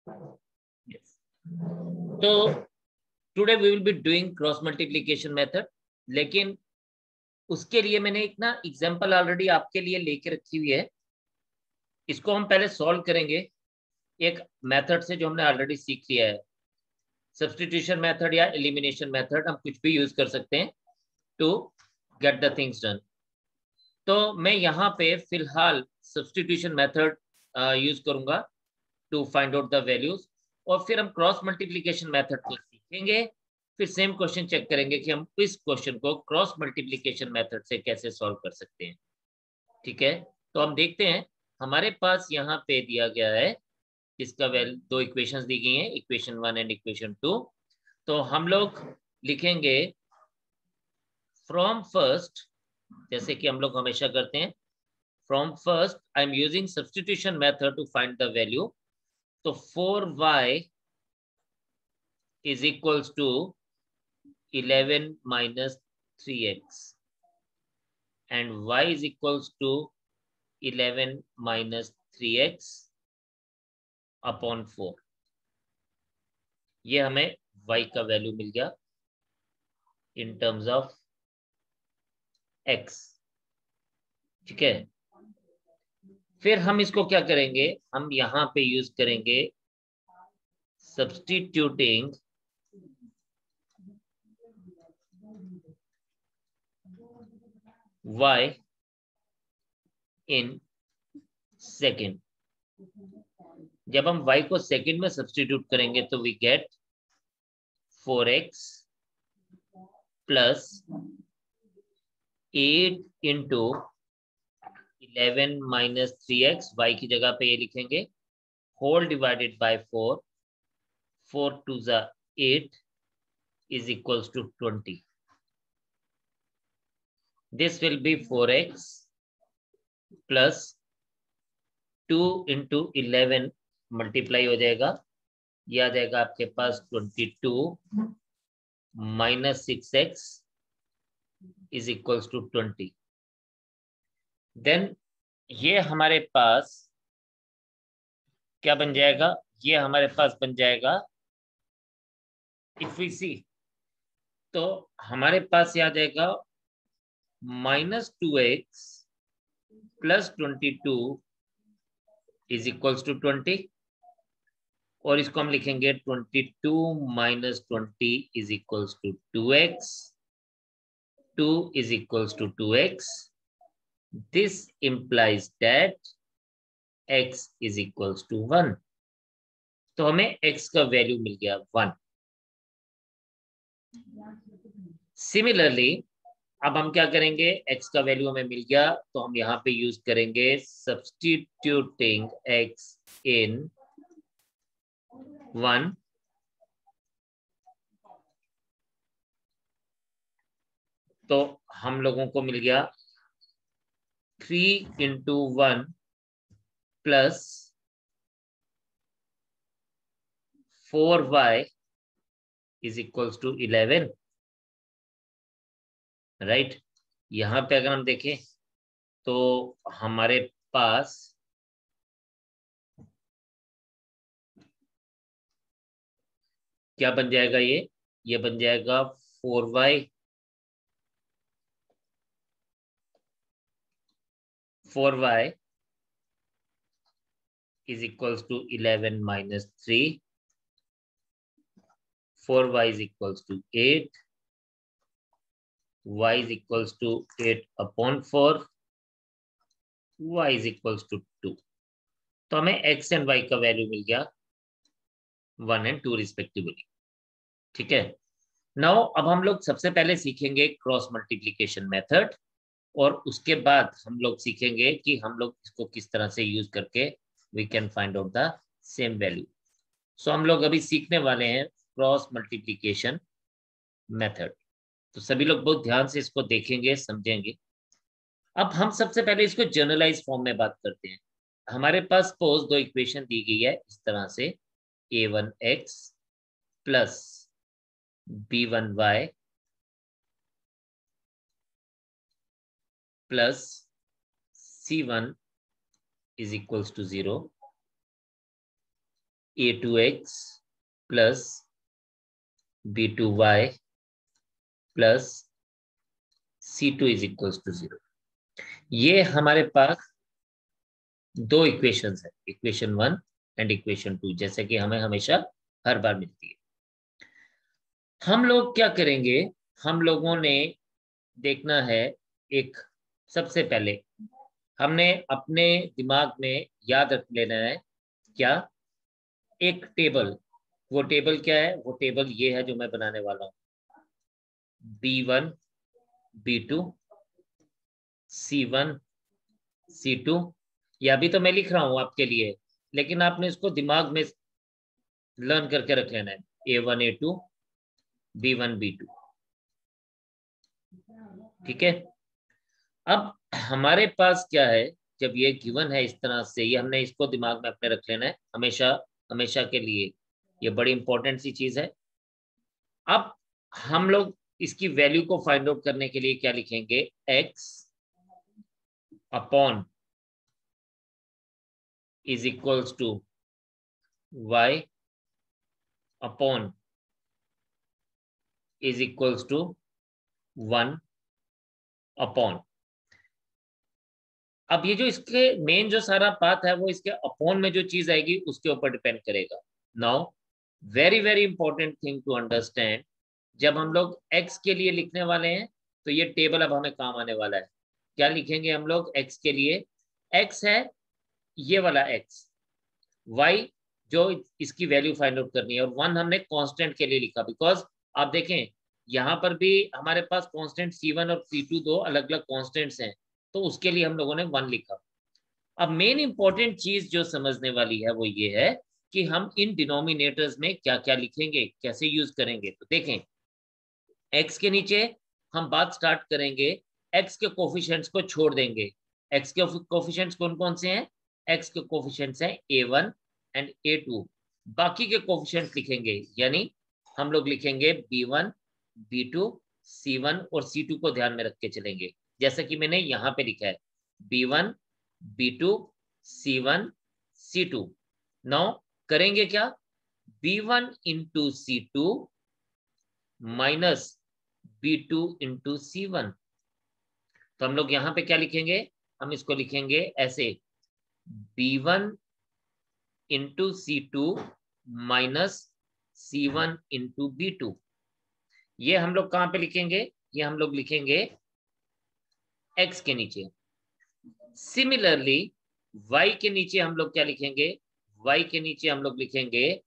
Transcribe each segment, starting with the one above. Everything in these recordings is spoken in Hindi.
Yes. तो today we will be doing cross multiplication method, लेकिन उसके लिए मैंने एक ना एग्जांपल ऑलरेडी आपके लिए लेके रखी हुई है। इसको हम पहले सॉल्व करेंगे एक मेथड से जो हमने ऑलरेडी सीख लिया है। सब्स्टिट्यूशन मेथड या एलिमिनेशन मेथड, हम कुछ भी यूज कर सकते हैं to get the things done. तो मैं यहाँ पे फिलहाल सब्स्टिट्यूशन मेथड यूज करूंगा to find out the values, और फिर हम क्रॉस मल्टीप्लिकेशन मेथड को सीखेंगे। फिर सेम क्वेश्चन चेक करेंगे कि हम इस क्वेश्चन को क्रॉस मल्टीप्लिकेशन मेथड से कैसे सॉल्व कर सकते हैं। ठीक है, तो हम देखते हैं। हमारे पास यहाँ पे दिया गया है, इसका वैल्यू दो इक्वेशंस दी गई हैं, इक्वेशन 1 एंड इक्वेशन 2। तो हम लोग लिखेंगे फ्रॉम फर्स्ट, जैसे कि हम लोग हमेशा करते हैं। From first I am using substitution method to find the value. तो 4y is equals to 11 minus 3x and y is equals to 11 minus 3x upon 4। ये हमें y का वैल्यू मिल गया इन टर्म्स ऑफ x। ठीक है, फिर हम इसको क्या करेंगे, हम यहाँ पे यूज करेंगे सब्स्टिट्यूटिंग y इन सेकेंड। जब हम y को सेकेंड में सब्स्टिट्यूट करेंगे तो we get 4x plus 8 into 11 minus 3x, y की जगह पे ये लिखेंगे होल डिवाइडेड बाय 4, 4 टू ज़ा 8 is equals to 20. This will be 4x plus 2 into 11 multiply हो जाएगा, ये आ जाएगा आपके पास 22 minus 6x is equals to 20। Then ये हमारे पास क्या बन जाएगा, ये हमारे पास बन जाएगा इफ वी सी, तो हमारे पास ये आ जाएगा -2x plus 22 is equals to 20, और इसको हम लिखेंगे 22 minus 20 is equals to 2x, 2 is equals to 2x। This implies that x is equals to 1। तो हमें x का वैल्यू मिल गया 1। सिमिलरली अब हम क्या करेंगे, x का वैल्यू हमें मिल गया तो हम यहाँ पे यूज करेंगे सब्स्टिट्यूटिंग x इन 1। तो हम लोगों को मिल गया 3 into 1 plus 4y is equals to 11। Right, यहाँ पे अगर हम देखें तो हमारे पास क्या बन जाएगा, ये बन जाएगा 4y 4y is equals to 11 minus 3, 4y is equals to 8, y is equals to 8 upon 4, y is equals to 2। तो हमें x एंड y का वैल्यू मिल गया 1 एंड 2 रिस्पेक्टिवली। ठीक है, नाउ अब हम लोग सबसे पहले सीखेंगे क्रॉस मल्टीप्लिकेशन मेथड, और उसके बाद हम लोग सीखेंगे कि हम लोग इसको किस तरह से यूज करके we can find out the same value. So हम लोग अभी सीखने वाले हैं क्रॉस मल्टीप्लिकेशन मेथड। तो सभी लोग बहुत ध्यान से इसको देखेंगे, समझेंगे। अब हम सबसे पहले इसको जनरलाइज फॉर्म में बात करते हैं। हमारे पास सपोज दो इक्वेशन दी गई है इस तरह से, a1x plus b1y plus c1 is equals to 0। a2x plus b2y plus c2 is equals to 0। ये हमारे पास दो इक्वेशंस है, इक्वेशन 1 एंड इक्वेशन 2, जैसे कि हमें हमेशा हर बार मिलती है। हम लोग क्या करेंगे, हम लोगों ने देखना है, एक सबसे पहले हमने अपने दिमाग में याद रख लेना है क्या, एक टेबल। वो टेबल क्या है, वो टेबल ये है जो मैं बनाने वाला हूं, B1 B2 C1 C2। ये अभी तो मैं लिख रहा हूं आपके लिए, लेकिन आपने इसको दिमाग में लर्न करके रख लेना है, A1 A2 B1 B2। ठीक है। अब हमारे पास क्या है, जब ये गिवन है इस तरह से, ये हमने इसको दिमाग में अपने रख लेना है हमेशा, हमेशा के लिए। ये बड़ी इंपॉर्टेंट सी चीज है। अब हम लोग इसकी वैल्यू को फाइंड आउट करने के लिए क्या लिखेंगे, x upon is equals to y upon is equals to 1 upon. अब ये जो इसके मेन जो सारा पाथ है वो इसके अपॉन में जो चीज आएगी उसके ऊपर डिपेंड करेगा। Now very very important thing to understand, जब हम लोग x के लिए लिखने वाले हैं तो ये टेबल अब हमें काम आने वाला है। क्या लिखेंगे हम लोग x के लिए, x है ये वाला x, y जो इसकी वैल्यू फाइंड आउट करनी है, और 1 हमने कांस्टेंट के लिए लिखा, बिकॉज आप देखें यहाँ पर भी हमारे पास कांस्टेंट C1 और C2 दो अलग अलग कांस्टेंट्स हैं, तो उसके लिए हम लोगों ने 1 लिखा। अब मेन इंपॉर्टेंट चीज जो समझने वाली है वो ये है कि हम इन डिनोमिनेटर्स में क्या क्या लिखेंगे, कैसे यूज करेंगे। तो देखें, x के नीचे हम बात स्टार्ट करेंगे, x के कोफिशिएंट्स को छोड़ देंगे। x के कोफिशिएंट्स कौन कौन से हैं, x के कोफिशिएंट्स हैं a1 एंड a2। बाकी के कोफिशिएंट्स लिखेंगे, यानी हम लोग लिखेंगे b1 b2 c1 और c2 को ध्यान में रख के चलेंगे, जैसा कि मैंने यहाँ पे लिखा है b1 b2 c1 c2। Now करेंगे क्या, b1 into c2 minus b2 into c1। तो हम लोग यहाँ पे क्या लिखेंगे, हम इसको लिखेंगे ऐसे, b1 into c2 minus c1 into b2। ये हम लोग कहाँ पे लिखेंगे, ये हम लोग लिखेंगे x के नीचे। सिमिलरली y के नीचे हम लोग क्या लिखेंगे, y के नीचे हम लोग लिखेंगे,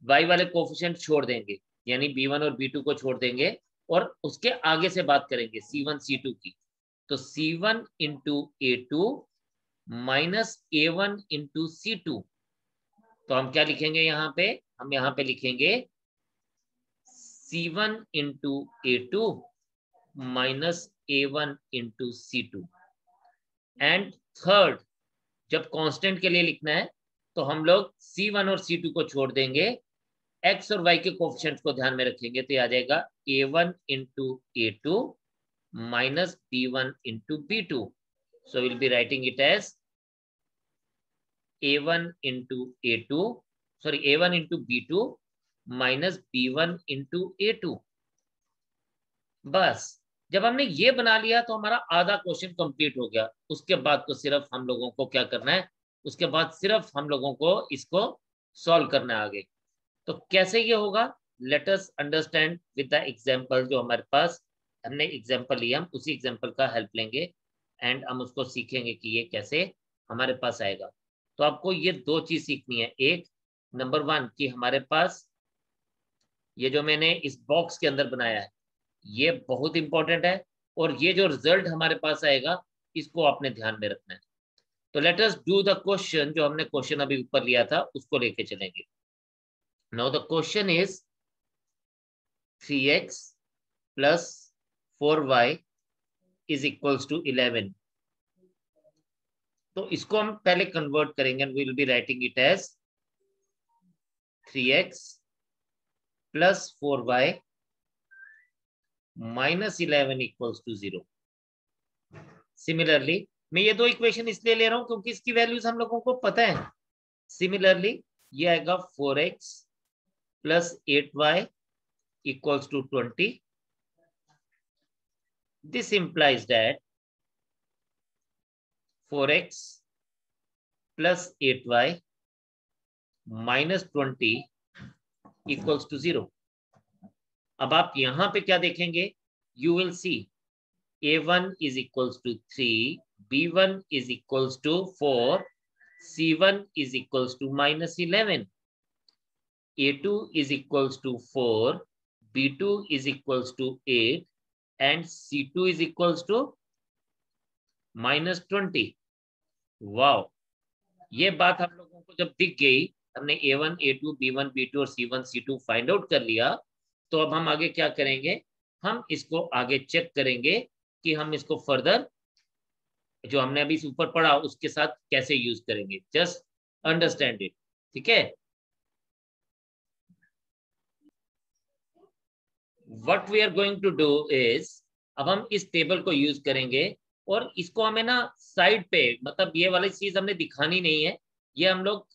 y वाले कोफिशिएंट छोड़ देंगे, यानी b1 और b2 को छोड़ देंगे, और उसके आगे से बात करेंगे c1 c2 की। तो c1 into a2 minus a1 into c2। तो हम क्या लिखेंगे यहाँ पे, हम यहाँ पे लिखेंगे c1 into a2 minus a1 into c2। And third, जब कांस्टेंट के लिए लिखना है तो हम लोग c1 और c2 को छोड़ देंगे, x और y के कोफिशिएंट्स को ध्यान में रखेंगे, तो आ जाएगा a1 into a2 minus b1 into b2। So will be writing it as a1 into a2, sorry a1 into b2 minus b1 into a2। बस जब हमने ये बना लिया तो हमारा आधा क्वेश्चन कंप्लीट हो गया। उसके बाद तो सिर्फ हम लोगों को क्या करना है, उसके बाद सिर्फ हम लोगों को इसको सॉल्व करना है आगे। तो कैसे ये होगा, let us understand with the example. जो हमारे पास हमने एग्जांपल लिया, हम उसी एग्जांपल का हेल्प लेंगे एंड हम उसको सीखेंगे कि ये कैसे हमारे पास आएगा। तो आपको ये दो चीज सीखनी है, एक नंबर 1 कि हमारे पास ये जो मैंने इस बॉक्स के अंदर बनाया है ये बहुत इंपॉर्टेंट है, और ये जो रिजल्ट हमारे पास आएगा इसको आपने ध्यान में रखना है। तो let us do the question, जो हमने क्वेश्चन अभी ऊपर लिया था उसको लेके चलेंगे। Now the question is 3x plus 4y is equals to 11। तो इसको हम पहले कन्वर्ट करेंगे, we will be writing it as 3x plus 4y minus 11 equals to 0। Similarly मैं ये दो इक्वेशन इसलिए ले रहा हूं क्योंकि इसकी वैल्यूज हम लोगों को पता है। सिमिलरली ये आएगा 4x plus 8y equals to 20. This implies that 4x plus 8y minus 20 equals to 0. अब आप यहां पे क्या देखेंगे? You will see a1 is equals to 3, b1 is equals to 4, c1 is equals to minus 11, a2 is equals to 4, b2 is equals to 8, and c2 is equals to minus 20. Wow, ये बात हम लोगों को जब दिख गई, हमने a1, a2, b1, b2 और c1, c2 फाइंड आउट कर लिया, तो अब हम आगे क्या करेंगे? हम इसको आगे चेक करेंगे कि हम इसको फर्दर जो हमने अभी ऊपर पढ़ा उसके साथ कैसे यूज करेंगे. Just understand it. ठीक है? What we are going to do is, अब हम इस टेबल को यूज करेंगे और इसको हमें ना साइड पे, मतलब ये वाली चीज हमने दिखानी नहीं है, ये हम लोग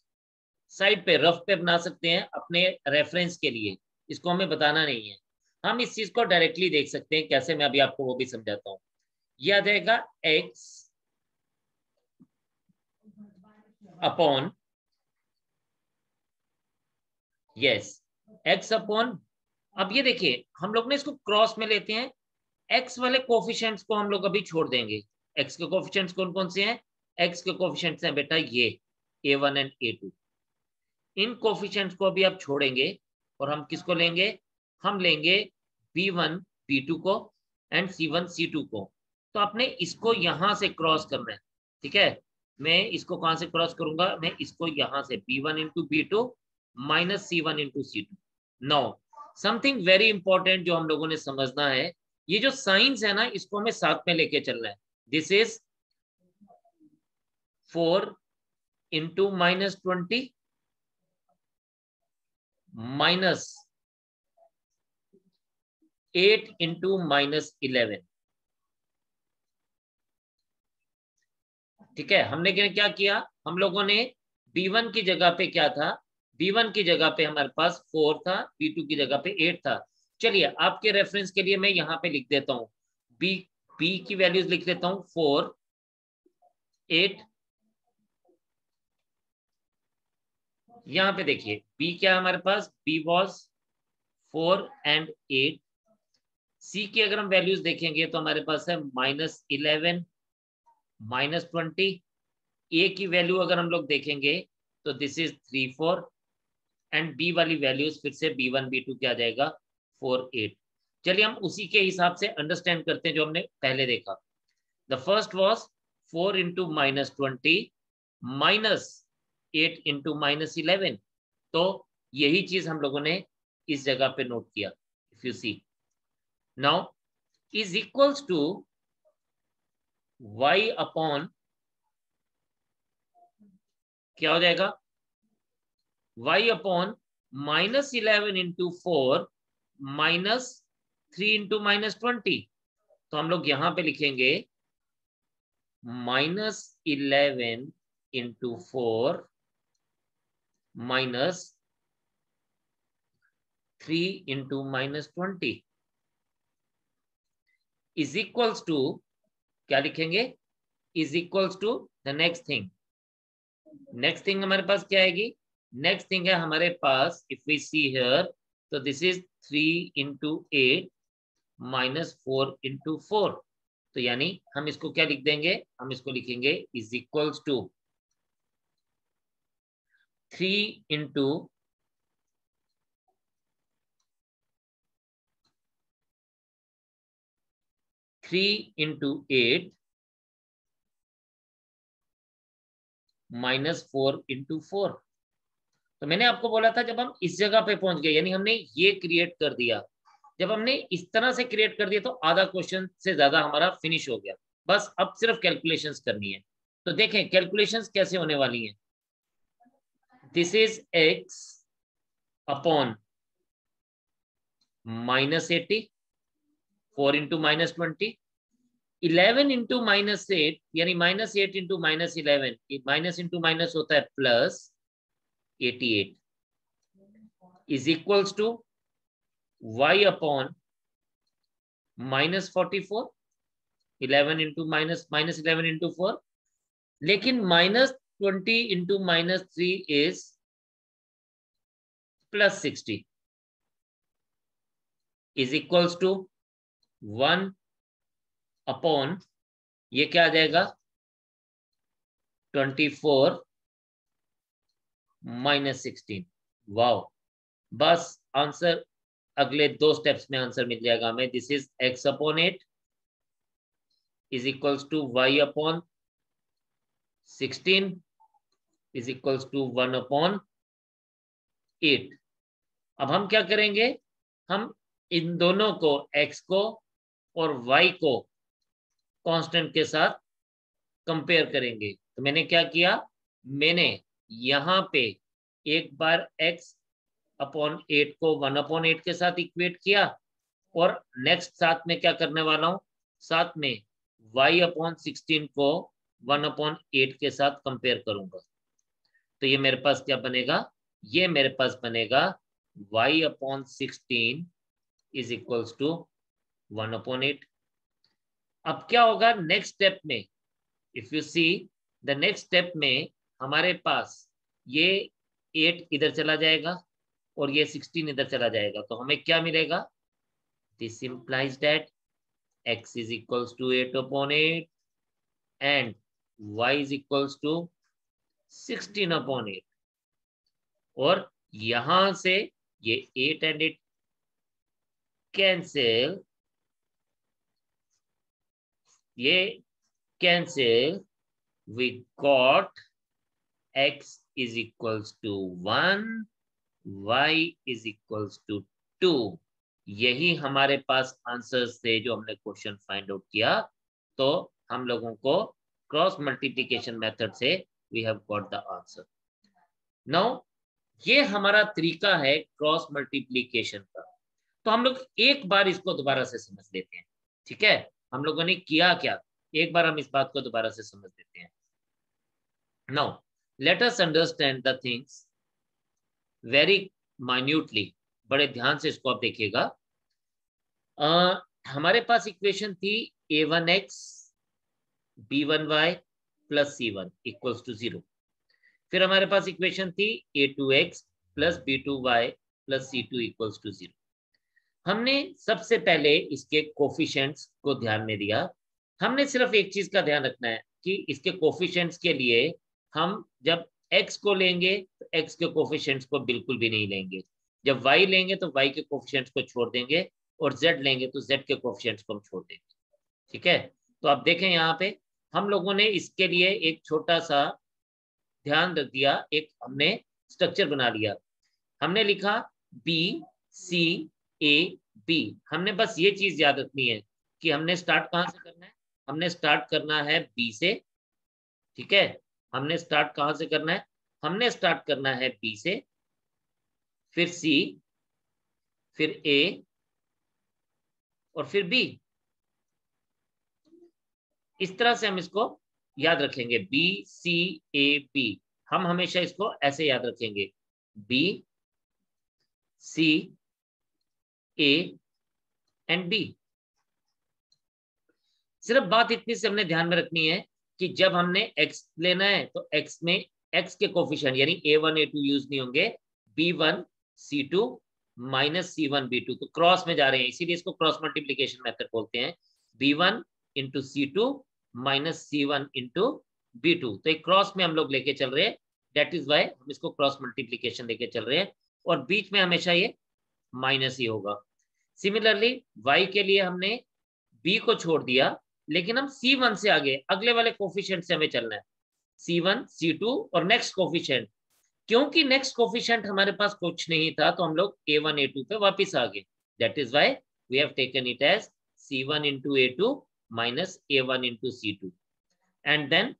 साइड पे रफ पे बना सकते हैं अपने रेफरेंस के लिए. इसको हमें बताना नहीं है. हम इस चीज को डायरेक्टली देख सकते हैं. कैसे? मैं अभी आपको वो भी समझाता हूँ. यह आ जाएगा x upon, yes, x upon. अब ये देखिए, हम लोग ने इसको क्रॉस में लेते हैं. x वाले कोफिशिएंट्स को हम लोग अभी छोड़ देंगे. x के कोफिशिएंट्स कौन कौन से हैं? x के कोफिशिएंट्स हैं बेटा ये a1 and a2. In coefficients को अभी आप छोड़ेंगे और हम किसको लेंगे? हम लेंगे b1 b2 को एंड c1 c2 को. तो आपने इसको यहां से क्रॉस करना है. ठीक है? मैं इसको कहां से क्रॉस करूंगा? मैं इसको यहां से b1 into b2 minus c1 into c2. No, something very important जो हम लोगों ने समझना है, ये जो साइंस है ना, इसको हमें साथ में लेके चलना है. This is 4 into minus 20 minus 8 into minus 11. ठीक है? हमने क्या किया? हम लोगों ने b1 की जगह पे क्या था? b1 की जगह पे हमारे पास 4 था, b2 की जगह पे 8 था. चलिए, आपके रेफरेंस के लिए मैं यहाँ पे लिख देता हूँ. b की वैल्यूज लिख देता हूँ 4, 8. यहाँ पे देखिए b क्या है हमारे पास? b was 4 and 8. c की अगर हम वैल्यूज देखेंगे तो हमारे पास है माइनस 11, माइनस 20. a की वैल्यू अगर हम लोग देखेंगे तो दिस इज 3, 4. एंड b वाली वैल्यूज फिर से b1 b2 क्या आ जाएगा? 4, 8. चलिए हम उसी के हिसाब से अंडरस्टैंड करते हैं जो हमने पहले देखा. The first was 4 into minus 20 minus 8 into minus 11. तो यही चीज हम लोगों ने इस जगह पे नोट किया. If you see now, is equals to y upon, क्या हो जाएगा? y upon minus 11 into 4 minus 3 into minus 20. तो हम लोग यहां पे लिखेंगे minus 11 into 4 minus 3 into minus 20 is equals to, क्या लिखेंगे? Is equals to the next thing. Next thing हमारे पास क्या आएगी? नेक्स्ट थिंग है हमारे पास, इफ वी सी हियर, तो this is 3 into 8 minus 4 into 4. तो यानी हम इसको क्या लिख देंगे? हम इसको लिखेंगे is equals to 3 into 8 minus 4 into 4. तो मैंने आपको बोला था जब हम इस जगह पे पहुंच गए, यानी हमने ये क्रिएट कर दिया. जब हमने इस तरह से क्रिएट कर दिया तो आधा क्वेश्चन से ज्यादा हमारा फिनिश हो गया. बस अब सिर्फ कैलकुलेशंस करनी है. तो देखें कैलकुलेशंस कैसे होने वाली हैं. This is x upon minus 80, 4 into minus 20, 11 into minus 8, यानी minus 8 into minus 11. Minus into minus होता है plus, 88 is equals to y upon -44, 11 into -11 into 4, लेकिन -20 इंटू -3 is +60 is equals to 1 upon, ये क्या आ जाएगा, 24 -16। वाओ, बस आंसर अगले 2 स्टेप्स में आंसर मिल जाएगा हमें। This is x upon 8 is equals to y upon 16 is equals to 1 upon 8। अब हम क्या करेंगे, हम इन दोनों को, x को और y को कांस्टेंट के साथ कंपेयर करेंगे। तो मैंने क्या किया, मैंने यहाँ पे एक बार x अपॉन 8 को 1 अपॉन 8 के साथ इक्वेट किया, और नेक्स्ट साथ में क्या करने वाला हूं, साथ में y अपॉन 16 को 1 अपॉन 8 के साथ कंपेयर करूंगा। तो ये मेरे पास क्या बनेगा, ये मेरे पास बनेगा y upon 16 is equals to 1 upon 8। अब क्या होगा नेक्स्ट स्टेप में, if you see the next step में हमारे पास ये 8 इधर चला जाएगा और ये 16 इधर चला जाएगा, तो हमें क्या मिलेगा, this implies that x is equals to 8 upon 8 and y is equals to 16 upon 8। और यहां से ये 8 एंड 8 कैंसिल, ये cancel, we got x is equals to 1, y is equals to 2। यही हमारे पास आंसर्स थे जो हमने क्वेश्चन फाइंड आउट किया। तो हम लोगों को क्रॉस मल्टीप्लिकेशन मेथड से we have got the answer। Now ये हमारा तरीका है क्रॉस मल्टीप्लिकेशन का। तो हम लोग एक बार इसको दोबारा से समझ लेते हैं, ठीक है, हम लोगों ने किया क्या, एक बार हम इस बात को दोबारा से समझ लेते हैं। Now let us understand the things very minutely, बड़े ध्यान से इसको आप देखिएगा। हमारे पास इक्वेशन थी a1x b1y plus c1 equals to 0। फिर हमारे पास इक्वेशन थी a2x plus b2y plus c2 equals to 0। हमने सबसे पहले इसके कोफिशिएंट्स को ध्यान में दिया। हमने सिर्फ एक चीज का ध्यान रखना है कि इसके कोफिशिएंट्स के लिए हम जब x को लेंगे तो x के कोफिशिएंट्स को बिल्कुल भी नहीं लेंगे, जब y लेंगे तो y के कोफिशिएंट्स को छोड़ देंगे, और z लेंगे तो z के कोफिशिएंट्स को हम छोड़ देंगे, ठीक है। तो आप देखें यहाँ पे हम लोगों ने इसके लिए एक छोटा सा ध्यान रख दिया, एक हमने स्ट्रक्चर बना लिया। हमने लिखा b c a b। हमने बस ये चीज याद रखनी है कि हमने स्टार्ट कहाँ से करना है, हमने स्टार्ट करना है b से, ठीक है। हमने स्टार्ट कहाँ से करना है, हमने स्टार्ट करना है b से, फिर c, फिर a और फिर b। इस तरह से हम इसको याद रखेंगे, b c a b। हम हमेशा इसको ऐसे याद रखेंगे, b c a and b। सिर्फ बात इतनी से हमने ध्यान में रखनी है कि जब हमने x लेना है तो x में x के कोफिशिएंट यानी a1 a2 यूज नहीं होंगे, b1 c2 minus c1 b2, तो क्रॉस में जा रहे हैं, इसीलिए इसको क्रॉस मल्टीप्लिकेशन मेथड बोलते हैं। b1 into c2 minus c1 into b2, तो एक क्रॉस में हम लोग लेके चल रहे हैं, दैट इज वाई हम इसको क्रॉस मल्टीप्लिकेशन लेके चल रहे हैं, और बीच में हमेशा ये माइनस ही होगा। सिमिलरली y के लिए हमने b को छोड़ दिया, लेकिन हम c1 से आगे अगले वाले कोफिशिएंट से हमें चलना है, c1 c2 और नेक्स्ट कोफिशिएंट। क्योंकि नेक्स्ट कोफिशिएंट हमारे पास कुछ नहीं था तो हम लोग a1 a2 पे वापस आ गए, that is why we have taken it as c1 into a2 minus a1 into c2। And then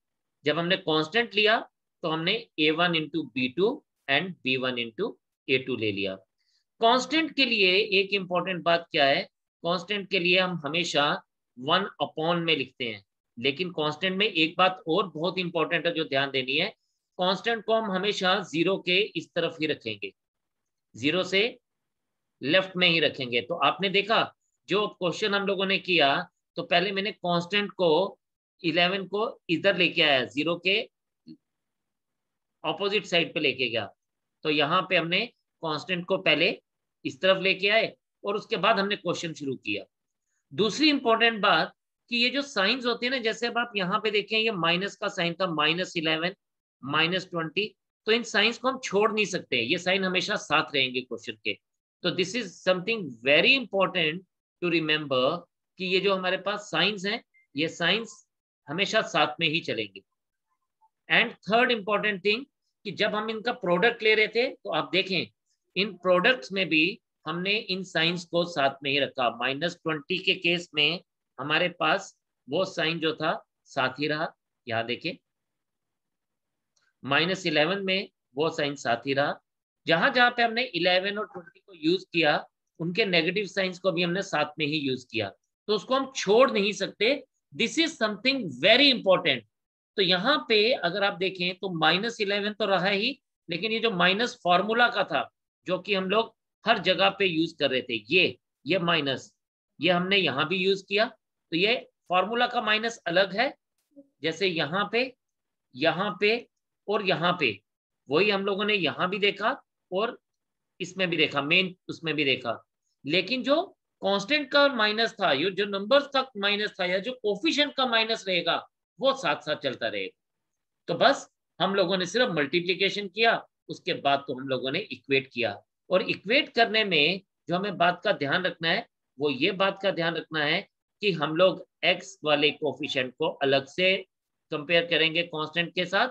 जब हमने कांस्टेंट लिया तो हमने a1 into b2 and b1 into a2 ले लिया। कांस्टेंट के लिए एक इंपॉर्टेंट बात क्या है, कांस्टेंट के लिए हम हमेशा 1 अपॉन में लिखते हैं, लेकिन कांस्टेंट में एक बात और बहुत इंपॉर्टेंट है जो ध्यान देनी है, कांस्टेंट को हम हमेशा 0 के इस तरफ ही रखेंगे, 0 से लेफ्ट में ही रखेंगे। तो आपने देखा जो क्वेश्चन हम लोगों ने किया, तो पहले मैंने कांस्टेंट को 11 को इधर लेके आया, 0 के ऑपोजिट साइड पे लेके गया। तो यहाँ पे हमने कांस्टेंट को पहले इस तरफ लेके आए और उसके बाद हमने क्वेश्चन शुरू किया। दूसरी इंपॉर्टेंट बात कि ये जो साइंस होते हैं ना, जैसे अब आप यहाँ पे देखें, ये माइनस का साइन था, -11, -20, तो इन साइंस को हम छोड़ नहीं सकते, ये साइन हमेशा साथ रहेंगे क्वेश्चन के। तो this is something very important to remember कि ये जो हमारे पास साइंस हैं, ये साइंस हमेशा साथ में ही चलेंगे। एंड थर्ड इंपॉर्टेंट थिंग कि जब हम इनका प्रोडक्ट ले रहे थे, तो आप देखें इन प्रोडक्ट्स में भी हमने इन साइंस को साथ में ही रखा। -20 के केस में हमारे पास वो साइन जो था साथ ही रहा, यहाँ देखें। -11 में वो साइन साथ ही रहा। जहां जहां पे हमने 11 और 20 को यूज किया, उनके नेगेटिव साइंस को भी हमने साथ में ही यूज किया, तो उसको हम छोड़ नहीं सकते। This is something very important. तो यहाँ पे अगर आप देखें तो -11 तो रहा ही, लेकिन ये जो माइनस फॉर्मूला का था, जो कि हम लोग हर जगह पे यूज कर रहे थे, ये माइनस, ये हमने यहाँ भी यूज किया। तो ये फॉर्मूला का माइनस अलग है, जैसे यहाँ पे और यहाँ पे, वही हम लोगों ने यहाँ भी देखा और इसमें भी देखा, मेन उसमें भी देखा। लेकिन जो कांस्टेंट का माइनस था, ये जो नंबर्स का माइनस था, या जो कोफिशिएंट का माइनस रहेगा, वो साथ साथ चलता रहेगा। तो बस हम लोगों ने सिर्फ मल्टीप्लिकेशन किया, उसके बाद तो हम लोगों ने इक्वेट किया। और इक्वेट करने में जो हमें बात का ध्यान रखना है, वो ये बात का ध्यान रखना है कि हम लोग एक्स वाले कोफिशिएंट को अलग से कंपेयर करेंगे कांस्टेंट के साथ,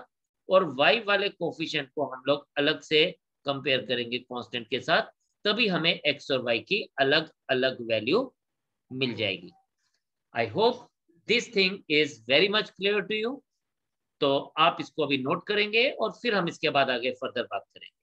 और वाई वाले कोफिशिएंट को हम लोग अलग से कंपेयर करेंगे कांस्टेंट के साथ, तभी हमें एक्स और वाई की अलग अलग वैल्यू मिल जाएगी। I hope this thing is very much clear to you. तो आप इसको अभी नोट करेंगे और फिर हम इसके बाद आगे फर्दर बात करेंगे।